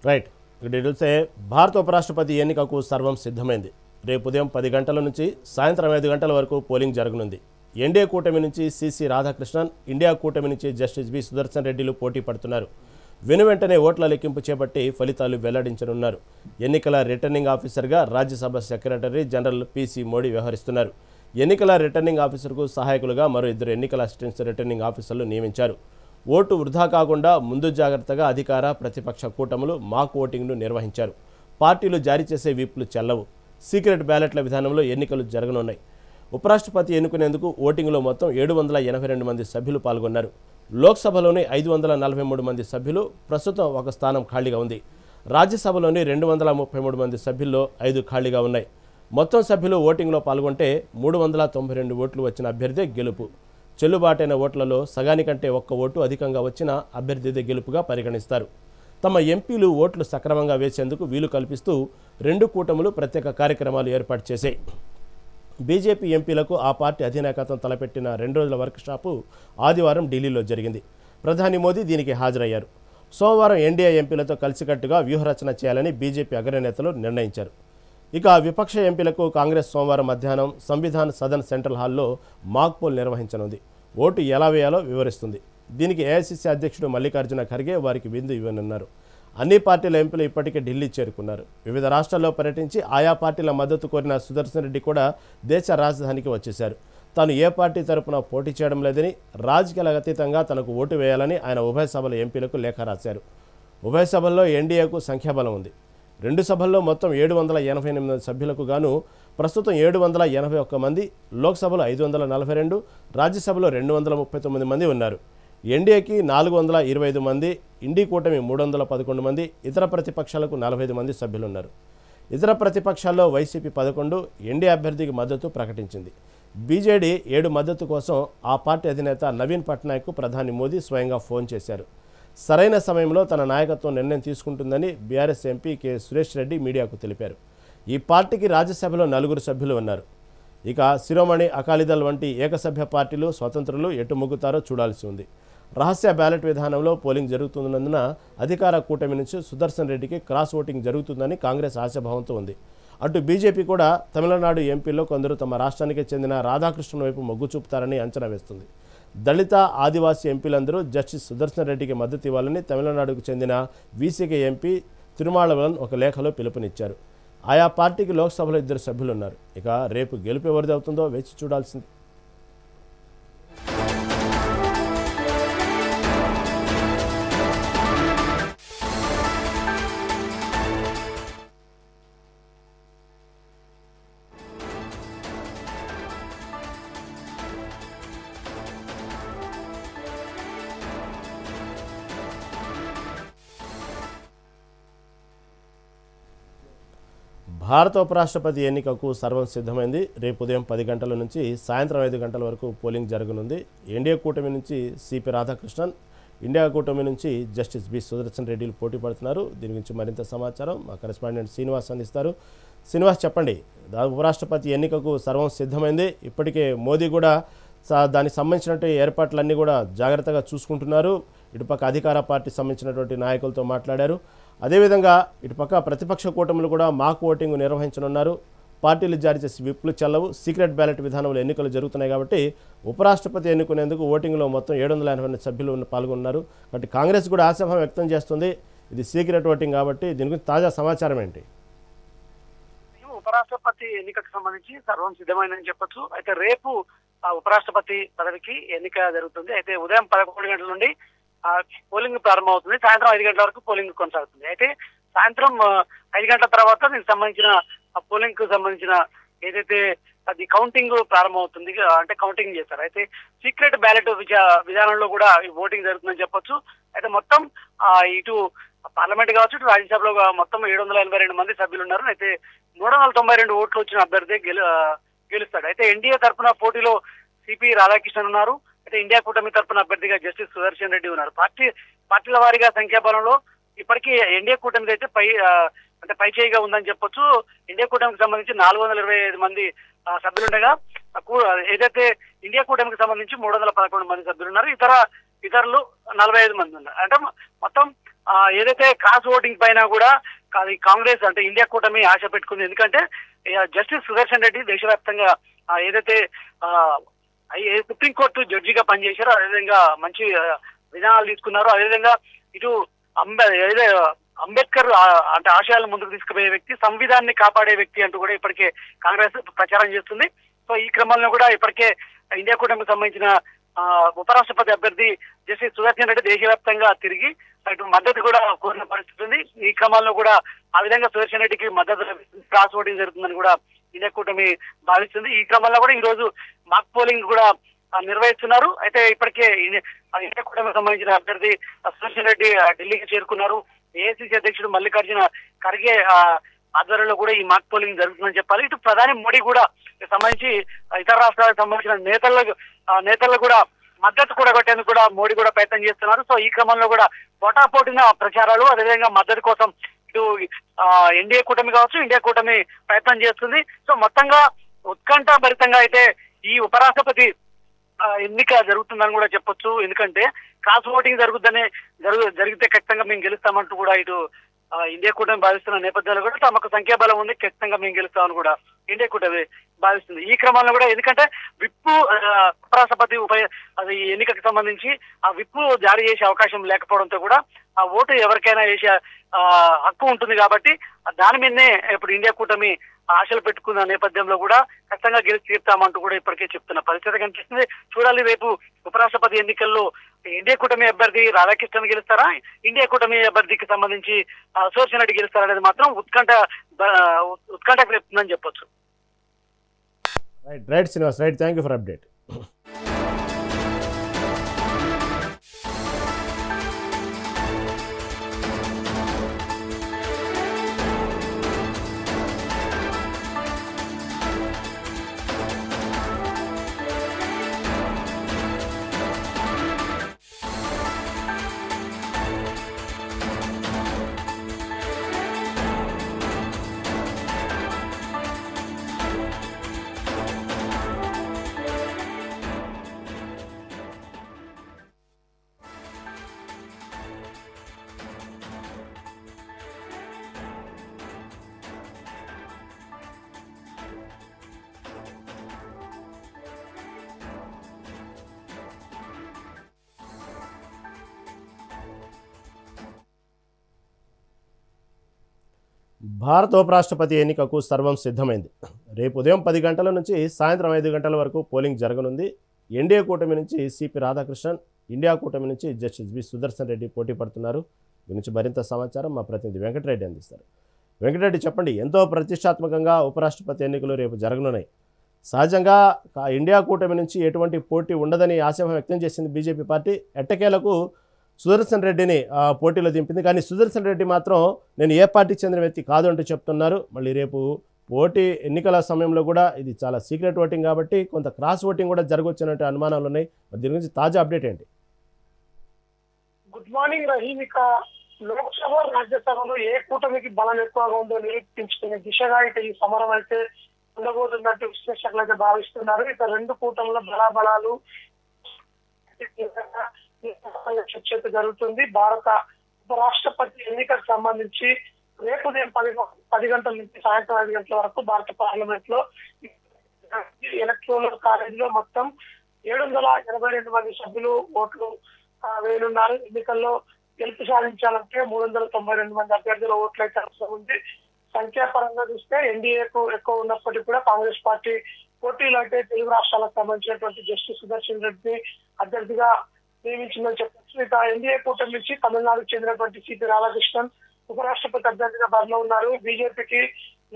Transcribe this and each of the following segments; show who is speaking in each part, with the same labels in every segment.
Speaker 1: Right. ఇక డీటెయిల్సే భారత ఉపరాష్ట్రపతి ఎన్నికకు సర్వం సిద్ధమైంది. రేపు ఉదయం 10 గంటల నుంచి సాయంత్రం 5 గంటల వరకు పోలింగ్ జరగనుంది. ఎన్డీఏ కూటమి నుంచి సిసి రాధాకృష్ణన్, ఇండియా కూటమి నుంచి జస్టిస్ బి సుదర్శన్ రెడ్డిలు పోటీ పడుతున్నారు. వెనువెంటనే ఓట్ల లెక్కింపు చేపట్టి ఫలితాలు వెల్లడించనున్నారు. ఎన్నికల రిటర్నింగ్ ఆఫీసర్గా Rajya Sabha secretary general PC Modi వ్యవహరిస్తున్నారు. ఎన్నికల రిటర్నింగ్ ఆఫీసర్కు సహాయకులుగా మరో 2 ఎన్నికల అసిస్టెంట్ రిటర్నింగ్ ఆఫీసర్లు నియమించారు. ఓటు వృధా కాకుండా ముందు జాగ్రత్తగా అధికార ప్రతిపక్ష కూటములు మాక్ ఓటింగ్ను నిర్వహించారు. పార్టీలు జారీ చేసే విప్లు చెల్లవు. సీక్రెట్ బ్యాలెట్ల విధానంలో ఎన్నికలు జరగనున్నాయి. ఉపరాష్ట్రపతి ఎన్నుకునేందుకు ఓటింగ్లో మొత్తం 782 మంది సభ్యులు పాల్గొన్నారు. లోక్సభలోని 543 మంది సభ్యులు, ప్రస్తుతం ఒక స్థానం ఖాళీగా ఉంది. రాజ్యసభలోని 233 మంది సభ్యుల్లో 5 ఖాళీగా ఉన్నాయి. మొత్తం సభ్యులు ఓటింగ్లో పాల్గొంటే 392 ఓట్లు వచ్చిన అభ్యర్థి గెలుపు. చెల్లుబాటైన ఓట్లలో సగానికంటే 1 ఓటు అధికంగా వచ్చిన అభ్యర్థిదే గెలుపుగా పరిగణిస్తారు. తమ ఎంపీలు ఓట్లు సక్రమంగా వేసేందుకు వీలు కల్పిస్తూ 2 కూటములు ప్రత్యేక కార్యక్రమాలు ఏర్పాటు చేశాయి. బీజేపీ ఎంపీలకు ఆ పార్టీ అధినాయకత్వం తలపెట్టిన 2 రోజుల వర్క్షాపు ఆదివారం ఢిల్లీలో జరిగింది. ప్రధాని మోదీ దీనికి హాజరయ్యారు. సోమవారం ఎన్డీఏ ఎంపీలతో కలిసికట్టుగా వ్యూహరచన చేయాలని బీజేపీ అగ్రనేతలు నిర్ణయించారు. ఇక విపక్ష ఎంపీలకు కాంగ్రెస్ సోమవారం మధ్యాహ్నం సంవిధాన్ సదన్ సెంట్రల్ హాల్లో మాక్ పోల్ నిర్వహించనుంది. ఓటు ఎలా వేయాలో వివరిస్తుంది. దీనికి ఏఐసీసీ అధ్యక్షుడు మల్లికార్జున ఖర్గే వారికి విందు ఇవ్వనున్నారు. అన్ని పార్టీల ఎంపీలు ఇప్పటికే ఢిల్లీ చేరుకున్నారు. వివిధ రాష్ట్రాల్లో పర్యటించి ఆయా పార్టీల మద్దతు కోరిన సుదర్శన్ రెడ్డి కూడా దేశ రాజధానికి వచ్చేశారు. తాను ఏ పార్టీ తరపున పోటీ చేయడం లేదని, రాజకీయాలకు అతీతంగా తనకు ఓటు వేయాలని ఆయన ఉభయ సభల ఎంపీలకు లేఖ రాశారు. ఉభయ సభల్లో ఎన్డీఏకు సంఖ్యాబలం ఉంది. 2 సభల్లో మొత్తం 788 సభ్యులకు గాను ప్రస్తుతం 781 మంది, లోక్సభలో 542, రాజ్యసభలో 239 మంది ఉన్నారు. ఎన్డీఏకి 425 మంది, ఇండి కూటమి 311 మంది, ఇతర ప్రతిపక్షాలకు 45 మంది సభ్యులున్నారు. ఇతర ప్రతిపక్షాల్లో వైసీపీ 11 ఎన్డీఏ అభ్యర్థికి మద్దతు ప్రకటించింది. బీజేడీ 7 మద్దతు కోసం ఆ పార్టీ అధినేత నవీన్ పట్నాయక్కు ప్రధాని మోదీ స్వయంగా ఫోన్ చేశారు. సరైన సమయంలో తన నాయకత్వం నిర్ణయం తీసుకుంటుందని BRS MP K Suresh Reddy మీడియాకు తెలిపారు. ఈ పార్టీకి రాజ్యసభలో 4 సభ్యులు ఉన్నారు. ఇక శిరోమణి అకాలీదళ్ వంటి ఏకసభ్య పార్టీలు, స్వతంత్రులు ఎటు మొగ్గుతారో చూడాల్సి ఉంది. రహస్య బ్యాలెట్ విధానంలో పోలింగ్ జరుగుతున్నందున అధికార కూటమి నుంచి సుదర్శన్ రెడ్డికి క్రాస్ ఓటింగ్ జరుగుతుందని కాంగ్రెస్ ఆశాభావంతో ఉంది. అటు బీజేపీ కూడా తమిళనాడు ఎంపీల్లో కొందరు తమ రాష్ట్రానికి చెందిన రాధాకృష్ణన్ వైపు మొగ్గు చూపుతారని అంచనా వేస్తుంది. దళిత, ఆదివాసీ ఎంపీలందరూ జస్టిస్ సుదర్శన్ రెడ్డికి మద్దతు ఇవ్వాలని తమిళనాడుకు చెందిన వీసీకే ఎంపీ తిరుమాళవన్ ఒక లేఖలో పిలుపునిచ్చారు. ఆయా పార్టీకి లోక్సభలో 2 సభ్యులున్నారు. ఇక రేపు గెలుపు ఎవరిది అవుతుందో వేచి చూడాల్సింది. భారత ఉపరాష్ట్రపతి ఎన్నికకు సర్వం సిద్ధమైంది. రేపు ఉదయం 10 గంటల నుంచి సాయంత్రం 5 గంటల వరకు పోలింగ్ జరగనుంది. ఎన్డీఏ కూటమి నుంచి సిపి రాధాకృష్ణన్, ఇండియా కూటమి నుంచి జస్టిస్ బి సుదర్శన్ రెడ్డిలు పోటీ పడుతున్నారు. దీని గురించి మరింత సమాచారం మా కరెస్పాండెంట్ శ్రీనివాస్ అందిస్తారు. శ్రీనివాస్, చెప్పండి. ఉపరాష్ట్రపతి ఎన్నికకు సర్వం సిద్ధమైంది. ఇప్పటికే మోదీ కూడా దానికి సంబంధించినటువంటి ఏర్పాట్లన్నీ కూడా జాగ్రత్తగా చూసుకుంటున్నారు. ఇటుపక్క అధికార పార్టీ సంబంధించినటువంటి నాయకులతో మాట్లాడారు. అదేవిధంగా ఇటుపక్క ప్రతిపక్ష కూటములు కూడా మాక్ ఓటింగ్ నిర్వహించనున్నారు. పార్టీలు జారీ చేసి విప్లు చెల్లవు. సీక్రెట్ బ్యాలెట్ విధానంలో ఎన్నికలు జరుగుతున్నాయి కాబట్టి ఉపరాష్ట్రపతి ఎన్నుకునేందుకు ఓటింగ్లో మొత్తం 782 సభ్యులు పాల్గొన్నారు. కాబట్టి కాంగ్రెస్ కూడా ఆశాభావం వ్యక్తం చేస్తుంది. ఇది సీక్రెట్ ఓటింగ్ కాబట్టి దీని గురించి తాజా సమాచారం ఏంటి?
Speaker 2: ఉపరాష్ట్రపతి ఎన్నికకు సంబంధించి సర్వం సిద్ధమైందని చెప్పొచ్చు. అయితే రేపు ఉపరాష్ట్రపతి పదవికి ఎన్నిక జరుగుతుంది. అయితే ఉదయం 11 గంటల నుండి పోలింగ్ ప్రారంభమవుతుంది. సాయంత్రం 5 గంటల వరకు పోలింగ్ కొనసాగుతుంది. అయితే సాయంత్రం 5 గంటల తర్వాత దీనికి సంబంధించిన పోలింగ్ కు సంబంధించిన ఏదైతే అది కౌంటింగ్ ప్రారంభమవుతుంది, అంటే కౌంటింగ్ చేస్తారు. అయితే సీక్రెట్ బ్యాలెట్ విధానంలో కూడా ఈ ఓటింగ్ జరుగుతుందని చెప్పొచ్చు. అయితే మొత్తం ఇటు పార్లమెంట్ కావచ్చు, ఇటు రాజ్యసభలో మొత్తం 782 మంది సభ్యులు ఉన్నారు. అయితే 392 ఓట్లు వచ్చిన అభ్యర్థి గెలుస్తాడు. అయితే ఎన్డీఏ తరఫున పోటీలో సిపి రాధాకృష్ణన్ ఉన్నారు. అయితే ఇండియా కూటమి తరఫున అభ్యర్థిగా జస్టిస్ సుదర్శన్ రెడ్డి ఉన్నారు. పార్టీల వారీగా సంఖ్యాబలంలో ఇప్పటికీ ఎన్డీఏ కూటమిది అయితే పై చేయిగా ఉందని చెప్పొచ్చు. ఇండియా కూటమికి సంబంధించి 425 మంది సభ్యులుండగా ఏదైతే ఇండియా కూటమికి సంబంధించి 311 మంది సభ్యులు ఉన్నారు. ఇతర ఇతరులు 45 మంది ఉన్నారు. అంటే మొత్తం ఏదైతే క్రాస్ ఓటింగ్ పైన కూడా కాంగ్రెస్ అంటే ఇండియా కూటమి ఆశ పెట్టుకుంది. ఎందుకంటే జస్టిస్ సుదర్శన్ రెడ్డి దేశవ్యాప్తంగా ఏదైతే సుప్రీంకోర్టు జడ్జిగా పనిచేశారో అదేవిధంగా మంచి విధానాలు తీసుకున్నారు. అదేవిధంగా ఇటు అంబేద్కర్ అంటే ఆశయాలను ముందుకు తీసుకుపోయే వ్యక్తి, సంవిధానాన్ని కాపాడే వ్యక్తి అంటూ కూడా ఇప్పటికే కాంగ్రెస్ ప్రచారం చేస్తుంది. సో ఈ క్రమంలో కూడా ఇప్పటికే ఇండియా కూటమికి సంబంధించిన ఉపరాష్ట్రపతి అభ్యర్థి జస్టిస్ సుదర్శన్ రెడ్డి దేశవ్యాప్తంగా తిరిగి ఇటు మద్దతు కూడా కోరిన పరిస్థితి ఉంది. ఈ క్రమంలో కూడా ఆ విధంగా సుదర్శన్ రెడ్డికి మద్దతు క్రాస్ ఓటింగ్ జరుగుతుందని కూడా ఇండియా కూటమి భావిస్తుంది. ఈ క్రమంలో కూడా ఈ రోజు మాక్ పోలింగ్ కూడా నిర్వహిస్తున్నారు. అయితే ఇప్పటికే ఇండియా కూటమికి సంబంధించిన అభ్యర్థి సుదర్శన్ రెడ్డి ఢిల్లీకి చేరుకున్నారు. ఏఐసిసి అధ్యక్షుడు మల్లికార్జున ఖర్గే ఆధ్వర్యంలో కూడా ఈ మాక్ పోలింగ్ జరుగుతుందని చెప్పాలి. ఇటు ప్రధాని మోడీ కూడా సంబంధించి ఇతర రాష్ట్రాలకు సంబంధించిన నేతలు కూడా మద్దతు కూడా కొట్టేందుకు కూడా మోడీ కూడా ప్రయత్నం చేస్తున్నారు. సో ఈ క్రమంలో కూడా పోటాపోటీన ప్రచారాలు అదేవిధంగా మద్దతు కోసం ఇటు ఎన్డీఏ కూటమి కావచ్చు, ఇండియా కూటమి ప్రయత్నం చేస్తుంది. సో మొత్తంగా ఉత్కంఠభరితంగా అయితే ఈ ఉపరాష్ట్రపతి ఎన్నిక జరుగుతుందని కూడా చెప్పొచ్చు. ఎందుకంటే క్రాస్ ఓటింగ్ జరిగితే ఖచ్చితంగా మేము గెలుస్తామంటూ కూడా ఇటు ఇండియా కూటమి భావిస్తున్న నేపథ్యంలో కూడా తమకు సంఖ్యాబలం ఉంది, ఖచ్చితంగా మేము గెలుస్తామని కూడా ఇండియా కూటమి భావిస్తుంది. ఈ క్రమంలో కూడా ఎందుకంటే విప్పు ఉపరాష్ట్రపతి అది ఎన్నికకు సంబంధించి ఆ విప్పు జారీ చేసే అవకాశం లేకపోవడంతో కూడా ఆ ఓటు ఎవరికైనా వేసే హక్కు ఉంటుంది కాబట్టి దాని మీదనే ఇప్పుడు ఇండియా కూటమి ఆశలు పెట్టుకున్న నేపథ్యంలో కూడా ఖచ్చితంగా గెలిచి తీర్తామంటూ కూడా ఇప్పటికే చెప్తున్న పరిస్థితి కనిపిస్తుంది. చూడాలి రేపు ఉపరాష్ట్రపతి ఎన్నికల్లో ఇండియా కూటమి అభ్యర్థి రాధాకృష్ణన్ గెలుస్తారా, ఇండియా కూటమి అభ్యర్థికి సంబంధించి సుదర్శన్ రెడ్డి గెలుస్తారా అనేది మాత్రం ఉత్కంఠకు రేపుతుందని చెప్పొచ్చు.
Speaker 1: Right Srinivas, right, thank you for update. భారత ఉపరాష్ట్రపతి ఎన్నికకు సర్వం సిద్ధమైంది. రేపు ఉదయం 10 గంటల నుంచి సాయంత్రం 5 గంటల వరకు పోలింగ్ జరగనుంది. ఎన్డీఏ కూటమి నుంచి సిపి రాధాకృష్ణన్, ఇండియా కూటమి నుంచి జస్టిస్ బి సుదర్శన్ రెడ్డి పోటీ పడుతున్నారు. దీని నుంచి మరింత సమాచారం మా ప్రతినిధి వెంకటరెడ్డి అందిస్తారు. వెంకటరెడ్డి, చెప్పండి, ఎంతో ప్రతిష్టాత్మకంగా ఉపరాష్ట్రపతి ఎన్నికలు రేపు జరగనున్నాయి. సహజంగా ఇండియా కూటమి నుంచి ఎటువంటి పోటీ ఉండదని ఆశాభావం వ్యక్తం చేసింది బీజేపీ పార్టీ. ఎట్టకేలకు సుదర్శన్ రెడ్డిని పోటీలో దింపింది. కానీ సుదర్శన్ రెడ్డి మాత్రం నేను ఏ పార్టీకి చెందిన వ్యక్తి కాదు అంటూ చెప్తున్నారు. మళ్ళీ రేపు పోటీ ఎన్నికల సమయంలో కూడా ఇది చాలా సీక్రెట్ ఓటింగ్ కాబట్టి కొంత క్రాస్ ఓటింగ్ కూడా జరగవచ్చినట్టు అనుమానాలు ఉన్నాయి. దీని గురించి తాజా అప్డేట్ ఏంటి?
Speaker 3: Good morning Rahim. ఇక లోక్సభ రాజ్యసభలో ఏ కూటమికి బలం ఎక్కువగా ఉందో నిరూపించుకునే దిశగా ఇక ఈ సమరం అయితే ఉండబోతున్నట్టు విశ్లేషకులు అయితే భావిస్తున్నారు. ఇక రెండు కూటముల బలాబలాలు చర్చ జరుగుతుంది. భారత ఉపరాష్ట్రపతి ఎన్నికకు సంబంధించి రేపు ఉదయం 10 గంటల నుంచి సాయంత్రం 5 గంటల వరకు భారత పార్లమెంట్ లో ఎలక్టోరల్ కాలేజీలో మొత్తం 782 మంది సభ్యులు ఓట్లు వేయనున్నారు. ఎన్నికల్లో గెలుపు సాధించాలంటే 392 మంది అభ్యర్థుల ఓట్లు అయితే అవసరం ఉంది. సంఖ్యాపరంగా చూస్తే ఎన్డీఏకు ఎక్కువ ఉన్నప్పటికీ కూడా కాంగ్రెస్ పార్టీ పోటీలో అయితే తెలుగు రాష్ట్రాలకు సంబంధించినటువంటి జస్టిస్ సుదర్శన్ రెడ్డి అభ్యర్థిగా నియమించిందని చెప్పొచ్చు. ఇక ఎన్డీఏ కూటమి నుంచి తమిళనాడుకు చెందినటువంటి సిపి రాధాకృష్ణన్ ఉపరాష్ట్రపతి అభ్యర్థిగా బరిలో ఉన్నారు. బీజేపీకి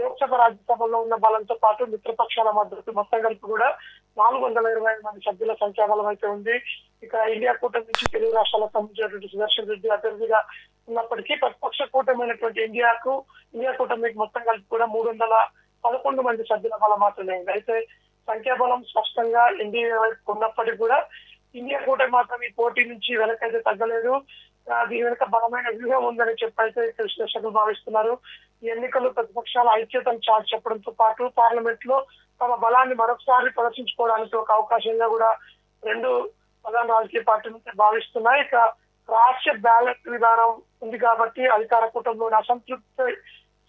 Speaker 3: లోక్సభ రాజ్యసభలో ఉన్న బలంతో పాటు మిత్రపక్షాల మద్దతు మొత్తం కలిపి కూడా 425 మంది సభ్యుల సంఖ్యాబలం అయితే ఉంది. ఇక ఇండియా కూటమి నుంచి తెలుగు రాష్ట్రాలకు సంబంధించినటువంటి సుదర్శన్ రెడ్డి అభ్యర్థిగా ఉన్నప్పటికీ ప్రతిపక్ష కూటమైనటువంటి ఇండియా కూటమికి మొత్తం కలిపి కూడా 311 మంది సభ్యుల బలం మాత్రమే ఉంది. అయితే సంఖ్యాబలం స్పష్టంగా ఎన్డీఏ వైపు ఉన్నప్పటికీ కూడా ఇండియా కూటమి మాత్రం ఈ పోటీ నుంచి వెనకైతే తగ్గలేదు. దీని వెనుక బలమైన వ్యూహం ఉందని చెప్పైతే విశ్లేషకులు భావిస్తున్నారు. ఈ ఎన్నికలు ప్రతిపక్షాల ఐక్యతను చాటి చెప్పడంతో పాటు పార్లమెంట్ లో తమ బలాన్ని మరొకసారి ప్రదర్శించుకోవడానికి ఒక అవకాశంగా కూడా రెండు ప్రధాన రాజకీయ పార్టీ నుంచి భావిస్తున్నాయి. ఇక రాష్ట్ర బ్యాలెట్ విధానం ఉంది కాబట్టి అధికార కూటమిలోని అసంతృప్తి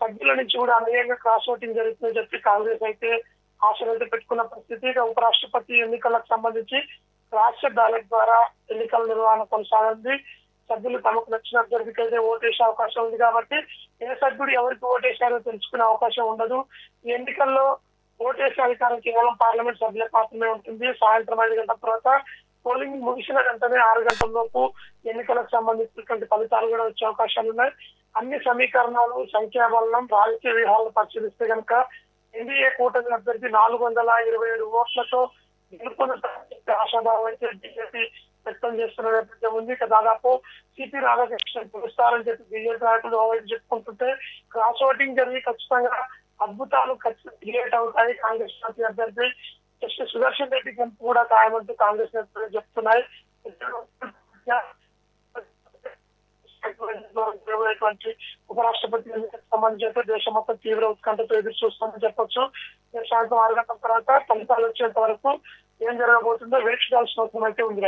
Speaker 3: సభ్యుల నుంచి కూడా అనేక క్రాస్ ఓటింగ్ జరుగుతుందని చెప్పి కాంగ్రెస్ అయితే ఆశలైతే పెట్టుకున్న పరిస్థితి. ఇక ఉపరాష్ట్రపతి ఎన్నికలకు సంబంధించి రాష్ట్ర బ్యాలెట్ ద్వారా ఎన్నికల నిర్వహణ కొనసాగింది. సభ్యులు తమకు నచ్చిన అభ్యర్థికైతే ఓటేసే అవకాశం ఉంది కాబట్టి ఏ సభ్యుడు ఎవరికి ఓటేశారో తెలుసుకునే అవకాశం ఉండదు. ఈ ఎన్నికల్లో ఓటేసే అధికారం కేవలం పార్లమెంట్ సభ్యులకు మాత్రమే ఉంటుంది. సాయంత్రం 5 గంటల తర్వాత పోలింగ్ ముగిసిన వెంటనే 6 గంటల లోపు ఎన్నికలకు సంబంధించినటువంటి ఫలితాలు కూడా వచ్చే అవకాశాలు ఉన్నాయి. అన్ని సమీకరణాలు, సంఖ్యాబలం, రాజకీయ వ్యూహాలను పరిశీలిస్తే కనుక ఎన్డీఏ కూటమి అభ్యర్థి 427 ఓట్లతో గెలుపొంద ఆశాభావం అయితే బీజేపీ వ్యక్తం చేస్తున్న నేపథ్యం ఉంది. ఇక దాదాపు సిపి రాధాకృష్ణన్ గెలుస్తారని చెప్పి బీజేపీ నాయకులు ఓవైపు చెప్పుకుంటుంటే క్రాస్ ఓటింగ్ జరిగి ఖచ్చితంగా అద్భుతాలు క్రియేట్ అవుతాయి. కాంగ్రెస్ పార్టీ అభ్యర్థి జస్టిస్ సుదర్శన్ రెడ్డి గెలుపు కూడా ఖాయమంటూ కాంగ్రెస్ నేతలు చెప్తున్నాయి. ఉపరాష్ట్రపతి ఎన్నికలకు సంబంధించి దేశం మొత్తం తీవ్ర ఉత్కంఠతో ఎదురు చూస్తామని చెప్పొచ్చు. సాయంత్రం 6 గంటల తర్వాత ఫలితాలు వచ్చేంత వరకు ఏం జరగబోతుందో వేచి చూడాల్సిన అవసరం అయితే ఉంది.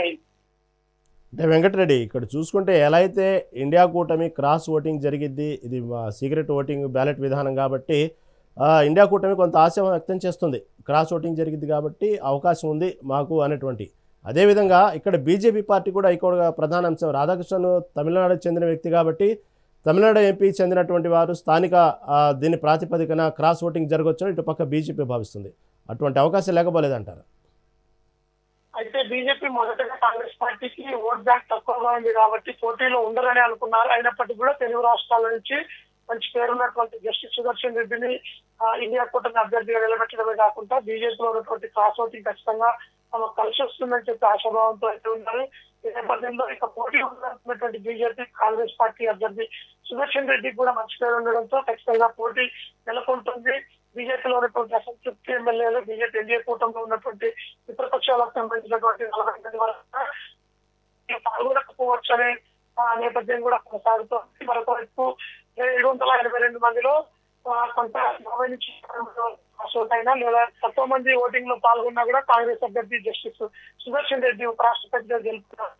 Speaker 1: అంటే వెంకటరెడ్డి, ఇక్కడ చూసుకుంటే ఎలా అయితే ఇండియా కూటమి క్రాస్ ఓటింగ్ జరిగిద్ది, ఇది సీక్రెట్ ఓటింగ్ బ్యాలెట్ విధానం కాబట్టి ఇండియా కూటమి కొంత ఆశ వ్యక్తం చేస్తుంది. క్రాస్ ఓటింగ్ జరిగిద్ది కాబట్టి అవకాశం ఉంది మాకు అనేటువంటి. అదేవిధంగా ఇక్కడ బీజేపీ పార్టీ కూడా ఇక్కడ ప్రధాన అంశం, రాధాకృష్ణన్ తమిళనాడుకు చెందిన వ్యక్తి కాబట్టి తమిళనాడు ఎంపీ చెందినటువంటి వారు స్థానిక దీని ప్రాతిపదికన క్రాస్ ఓటింగ్ జరగవచ్చని ఇటుపక్క బీజేపీ భావిస్తుంది. అటువంటి అవకాశం లేకపోలేదంటారు.
Speaker 3: అయితే బీజేపీ మొదటగా కాంగ్రెస్ పార్టీకి ఓట్ బ్యాంక్ తక్కువగా ఉంది కాబట్టి పోటీలో ఉండరని అనుకున్నారు. అయినప్పటికీ కూడా తెలుగు రాష్ట్రాల నుంచి మంచి పేరున్నటువంటి జస్టిస్ సుదర్శన్ రెడ్డిని ఇండియా కూటమి అభ్యర్థిగా నిలబెట్టడమే కాకుండా బీజేపీలో ఉన్నటువంటి క్రాస్ ఓటింగ్ ఖచ్చితంగా తమకు కలిసి వస్తుందని చెప్పి ఆశాభావంతో అయితే ఉన్నారు. ఈ నేపథ్యంలో ఇక పోటీ ఉన్నటువంటి బీజేపీ కాంగ్రెస్ పార్టీ అభ్యర్థి సుదర్శన్ రెడ్డికి కూడా మంచి పేరు ఉండడంతో ఖచ్చితంగా పోటీ నెలకొంటుంది. బీజేపీలో ఉన్నటువంటి అసంతృప్తి ఎమ్మెల్యేలు బీజేపీ ఎన్డీఏ కూటమిలో ఉన్నటువంటి విపక్షాలకు సంబంధించినటువంటి 40 మంది వరకు పాల్గొనకపోవచ్చు అనే నేపథ్యం కూడా కొనసాగుతోంది. మరొక వైపు 782 మందిలో కొంత 40 నుంచి అయినా లేదా తక్కువ మంది ఓటింగ్ లో పాల్గొన్నా కూడా కాంగ్రెస్ అభ్యర్థి జస్టిస్ సుదర్శన్ రెడ్డి ఉపరాష్ట్రపతిగా గెలుపుతున్నారు.